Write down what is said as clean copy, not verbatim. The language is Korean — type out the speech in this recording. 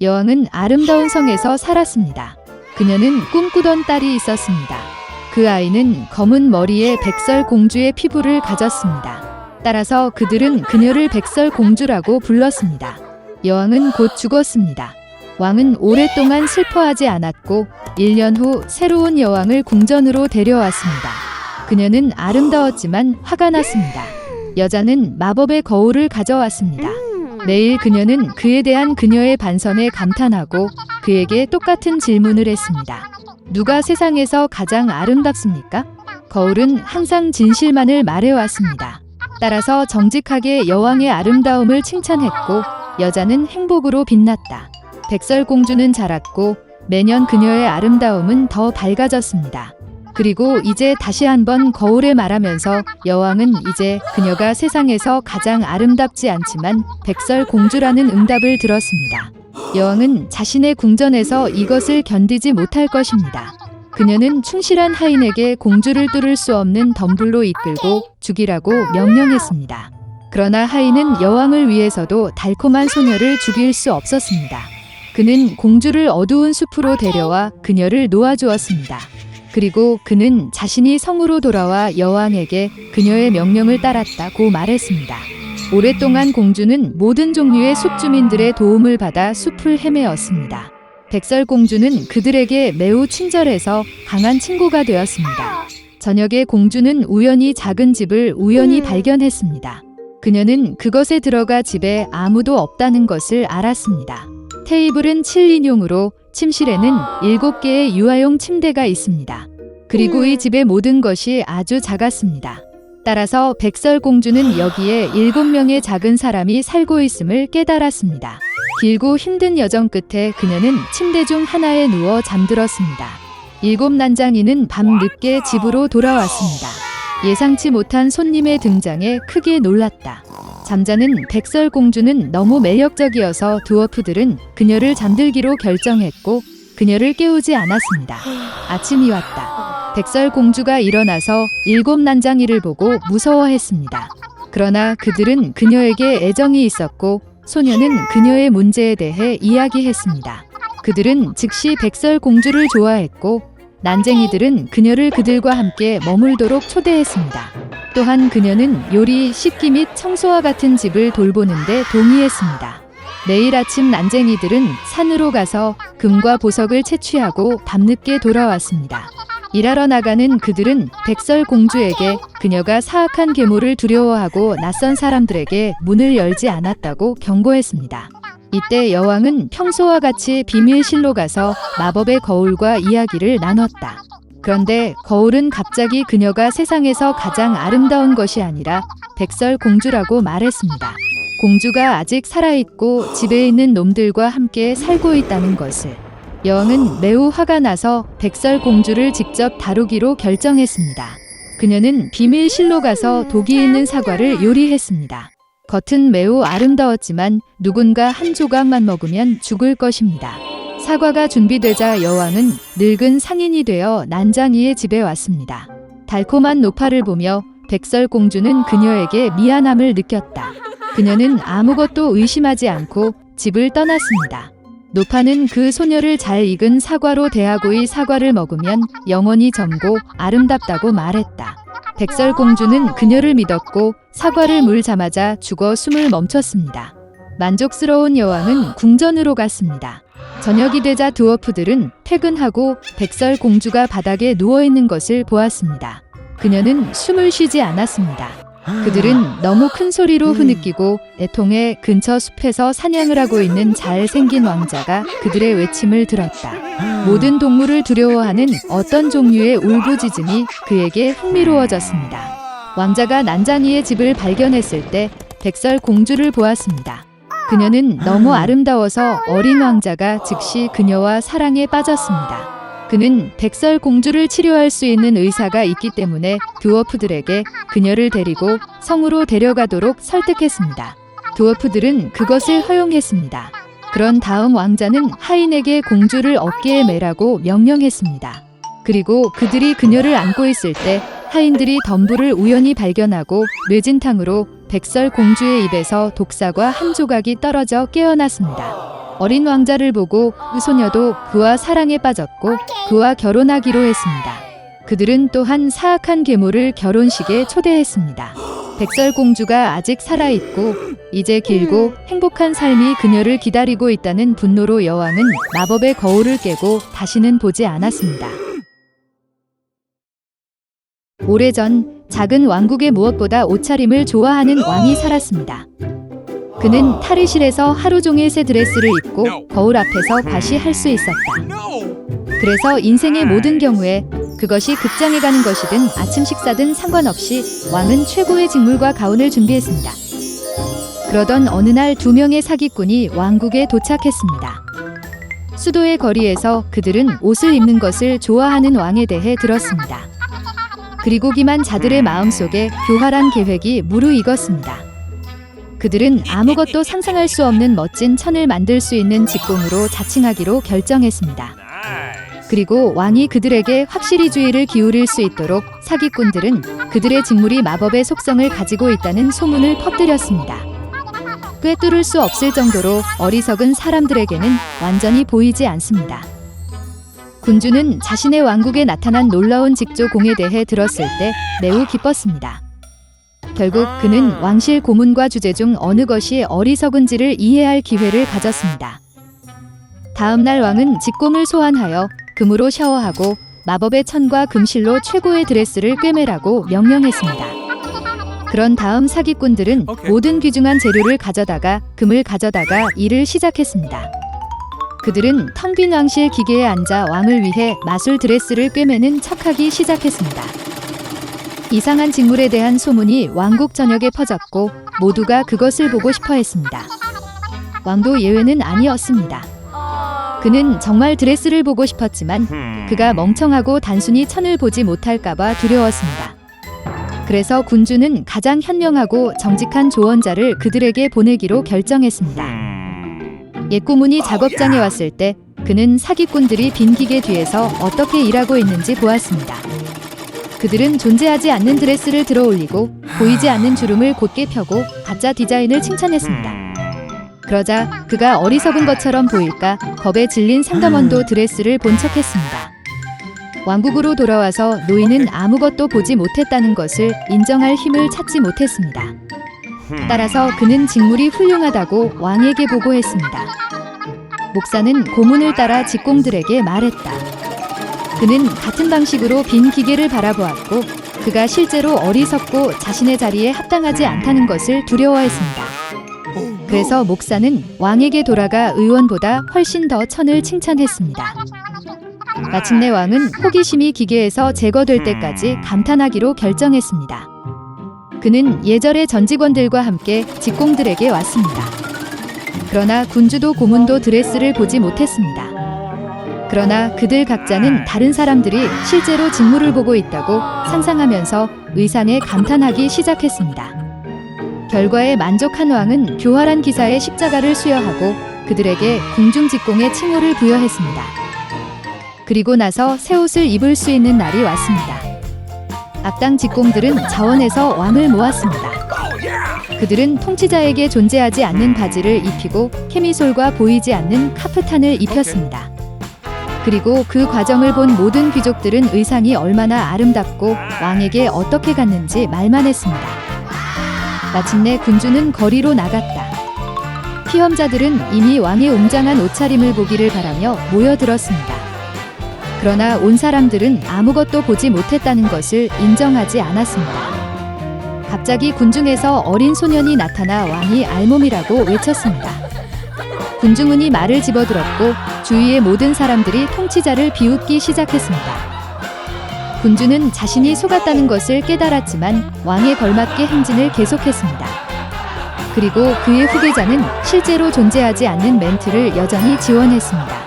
여왕은 아름다운 성에서 살았습니다. 그녀는 꿈꾸던 딸이 있었습니다. 그 아이는 검은 머리에 백설공주의 피부를 가졌습니다. 따라서 그들은 그녀를 백설공주라고 불렀습니다. 여왕은 곧 죽었습니다. 왕은 오랫동안 슬퍼하지 않았고 1년 후 새로운 여왕을 궁전으로 데려왔습니다. 그녀는 아름다웠지만 화가 났습니다. 여자는 마법의 거울을 가져왔습니다. 매일 그녀는 그에 대한 그녀의 반선에 감탄하고 그에게 똑같은 질문을 했습니다. 누가 세상에서 가장 아름답습니까? 거울은 항상 진실만을 말해왔습니다. 따라서 정직하게 여왕의 아름다움을 칭찬했고 여자는 행복으로 빛났다. 백설공주는 자랐고 매년 그녀의 아름다움은 더 밝아졌습니다. 그리고 이제 다시 한번 거울에 말하면서 여왕은 이제 그녀가 세상에서 가장 아름답지 않지만 백설공주라는 응답을 들었습니다. 여왕은 자신의 궁전에서 이것을 견디지 못할 것입니다. 그녀는 충실한 하인에게 공주를 뚫을 수 없는 덤불로 이끌고 죽이라고 명령했습니다. 그러나 하인은 여왕을 위해서도 달콤한 소녀를 죽일 수 없었습니다. 그는 공주를 어두운 숲으로 데려와 그녀를 놓아주었습니다. 그리고 그는 자신이 성으로 돌아와 여왕에게 그녀의 명령을 따랐다고 말했습니다. 오랫동안 공주는 모든 종류의 숲 주민들의 도움을 받아 숲을 헤매었습니다. 백설공주는 그들에게 매우 친절해서 강한 친구가 되었습니다. 저녁에 공주는 우연히 작은 집을 우연히 발견했습니다. 그녀는 그것에 들어가 집에 아무도 없다는 것을 알았습니다. 테이블은 7인용으로 침실에는 7개의 유아용 침대가 있습니다. 그리고 이 집의 모든 것이 아주 작았습니다. 따라서 백설공주는 여기에 7명의 작은 사람이 살고 있음을 깨달았습니다. 길고 힘든 여정 끝에 그녀는 침대 중 하나에 누워 잠들었습니다. 7 난장이는 밤 늦게 집으로 돌아왔습니다. 예상치 못한 손님의 등장에 크게 놀랐다. 잠자는 백설공주는 너무 매력적이어서 드워프들은 그녀를 잠들기로 결정했고 그녀를 깨우지 않았습니다. 아침이 왔다. 백설공주가 일어나서 7 난장이를 보고 무서워했습니다. 그러나 그들은 그녀에게 애정이 있었고 소녀는 그녀의 문제에 대해 이야기했습니다. 그들은 즉시 백설공주를 좋아했고 난쟁이들은 그녀를 그들과 함께 머물도록 초대했습니다. 또한 그녀는 요리, 씻기 및 청소와 같은 집을 돌보는데 동의했습니다. 내일 아침 난쟁이들은 산으로 가서 금과 보석을 채취하고 밤늦게 돌아왔습니다. 일하러 나가는 그들은 백설공주에게 그녀가 사악한 괴물을 두려워하고 낯선 사람들에게 문을 열지 않았다고 경고했습니다. 이때 여왕은 평소와 같이 비밀실로 가서 마법의 거울과 이야기를 나눴다. 그런데 거울은 갑자기 그녀가 세상에서 가장 아름다운 것이 아니라 백설공주라고 말했습니다. 공주가 아직 살아있고 집에 있는 놈들과 함께 살고 있다는 것을. 여왕은 매우 화가 나서 백설공주를 직접 다루기로 결정했습니다. 그녀는 비밀실로 가서 독이 있는 사과를 요리했습니다. 겉은 매우 아름다웠지만 누군가 한 조각만 먹으면 죽을 것입니다. 사과가 준비되자 여왕은 늙은 상인이 되어 난장이의 집에 왔습니다. 달콤한 노파를 보며 백설공주는 그녀에게 미안함을 느꼈다. 그녀는 아무것도 의심하지 않고 집을 떠났습니다. 노파는 그 소녀를 잘 익은 사과로 대하고 이 사과를 먹으면 영원히 젊고 아름답다고 말했다. 백설공주는 그녀를 믿었고 사과를 물자마자 죽어 숨을 멈췄습니다. 만족스러운 여왕은 궁전으로 갔습니다. 저녁이 되자 드워프들은 퇴근하고 백설공주가 바닥에 누워있는 것을 보았습니다. 그녀는 숨을 쉬지 않았습니다. 그들은 너무 큰 소리로 흐느끼고 애통해 근처 숲에서 사냥을 하고 있는 잘생긴 왕자가 그들의 외침을 들었다. 모든 동물을 두려워하는 어떤 종류의 울부짖음이 그에게 흥미로워졌습니다. 왕자가 난장이의 집을 발견했을 때 백설공주를 보았습니다. 그녀는 너무 아름다워서 어린 왕자가 즉시 그녀와 사랑에 빠졌습니다. 그는 백설공주를 치료할 수 있는 의사가 있기 때문에 드워프들에게 그녀를 데리고 성으로 데려가도록 설득했습니다. 드워프들은 그것을 허용했습니다. 그런 다음 왕자는 하인에게 공주를 어깨에 매라고 명령했습니다. 그리고 그들이 그녀를 안고 있을 때 하인들이 덤불을 우연히 발견하고 뇌진탕으로 백설공주의 입에서 독사과 한 조각이 떨어져 깨어났습니다. 어린 왕자를 보고 그 소녀도 그와 사랑에 빠졌고 그와 결혼하기로 했습니다. 그들은 또한 사악한 괴물을 결혼식에 초대했습니다. 백설공주가 아직 살아있고 이제 길고 행복한 삶이 그녀를 기다리고 있다는 분노로 여왕은 마법의 거울을 깨고 다시는 보지 않았습니다. 오래전 작은 왕국에 무엇보다 옷차림을 좋아하는 왕이 살았습니다. 그는 탈의실에서 하루 종일 새 드레스를 입고 거울 앞에서 과시할 수 있었다. 그래서 인생의 모든 경우에 그것이 극장에 가는 것이든 아침 식사든 상관없이 왕은 최고의 직물과 가운을 준비했습니다. 그러던 어느 날 2명의 사기꾼이 왕국에 도착했습니다. 수도의 거리에서 그들은 옷을 입는 것을 좋아하는 왕에 대해 들었습니다. 그리고 기만 자들의 마음속에 교활한 계획이 무르익었습니다. 그들은 아무것도 상상할 수 없는 멋진 천을 만들 수 있는 직공으로 자칭하기로 결정했습니다. 그리고 왕이 그들에게 확실히 주의를 기울일 수 있도록 사기꾼들은 그들의 직물이 마법의 속성을 가지고 있다는 소문을 퍼뜨렸습니다. 꿰뚫을 수 없을 정도로 어리석은 사람들에게는 완전히 보이지 않습니다. 군주는 자신의 왕국에 나타난 놀라운 직조공에 대해 들었을 때 매우 기뻤습니다. 결국 그는 왕실 고문과 주제 중 어느 것이 어리석은지를 이해할 기회를 가졌습니다. 다음 날 왕은 직공을 소환하여 금으로 샤워하고 마법의 천과 금실로 최고의 드레스를 꿰매라고 명령했습니다. 그런 다음 사기꾼들은 모든 귀중한 재료를 가져다가 금을 가져다가 일을 시작했습니다. 그들은 텅 빈 왕실 기계에 앉아 왕을 위해 마술 드레스를 꿰매는 척하기 시작했습니다. 이상한 직물에 대한 소문이 왕국 전역에 퍼졌고 모두가 그것을 보고 싶어 했습니다. 왕도 예외는 아니었습니다. 그는 정말 드레스를 보고 싶었지만 그가 멍청하고 단순히 천을 보지 못할까봐 두려웠습니다. 그래서 군주는 가장 현명하고 정직한 조언자를 그들에게 보내기로 결정했습니다. 옛고문이 작업장에 왔을 때 그는 사기꾼들이 빈 기계 뒤에서 어떻게 일하고 있는지 보았습니다. 그들은 존재하지 않는 드레스를 들어 올리고 보이지 않는 주름을 곧게 펴고 가짜 디자인을 칭찬했습니다. 그러자 그가 어리석은 것처럼 보일까 겁에 질린 상담원도 드레스를 본 척했습니다. 왕국으로 돌아와서 노인은 아무것도 보지 못했다는 것을 인정할 힘을 찾지 못했습니다. 따라서 그는 직물이 훌륭하다고 왕에게 보고했습니다. 목사는 고문을 따라 직공들에게 말했다. 그는 같은 방식으로 빈 기계를 바라보았고 그가 실제로 어리석고 자신의 자리에 합당하지 않다는 것을 두려워했습니다. 그래서 목사는 왕에게 돌아가 의원보다 훨씬 더 천을 칭찬했습니다. 마침내 왕은 호기심이 기계에서 제거될 때까지 감탄하기로 결정했습니다. 그는 예절의 전 직원들과 함께 직공들에게 왔습니다. 그러나 군주도 고문도 드레스를 보지 못했습니다. 그러나 그들 각자는 다른 사람들이 실제로 직물을 보고 있다고 상상하면서 의상에 감탄하기 시작했습니다. 결과에 만족한 왕은 교활한 기사의 십자가를 수여하고 그들에게 궁중직공의 칭호를 부여했습니다. 그리고 나서 새 옷을 입을 수 있는 날이 왔습니다. 악당 직공들은 자원해서 왕을 모았습니다. 그들은 통치자에게 존재하지 않는 바지를 입히고 캐미솔과 보이지 않는 카프탄을 입혔습니다. 그리고 그 과정을 본 모든 귀족들은 의상이 얼마나 아름답고 왕에게 어떻게 갔는지 말만 했습니다. 마침내 군주는 거리로 나갔다. 피험자들은 이미 왕의 웅장한 옷차림을 보기를 바라며 모여들었습니다. 그러나 온 사람들은 아무것도 보지 못했다는 것을 인정하지 않았습니다. 갑자기 군중에서 어린 소년이 나타나 왕이 알몸이라고 외쳤습니다. 군중은이 말을 집어들었고 주위의 모든 사람들이 통치자를 비웃기 시작했습니다. 군주는 자신이 속았다는 것을 깨달았지만 왕에 걸맞게 행진을 계속했습니다. 그리고 그의 후계자는 실제로 존재하지 않는 멘트를 여전히 지원했습니다.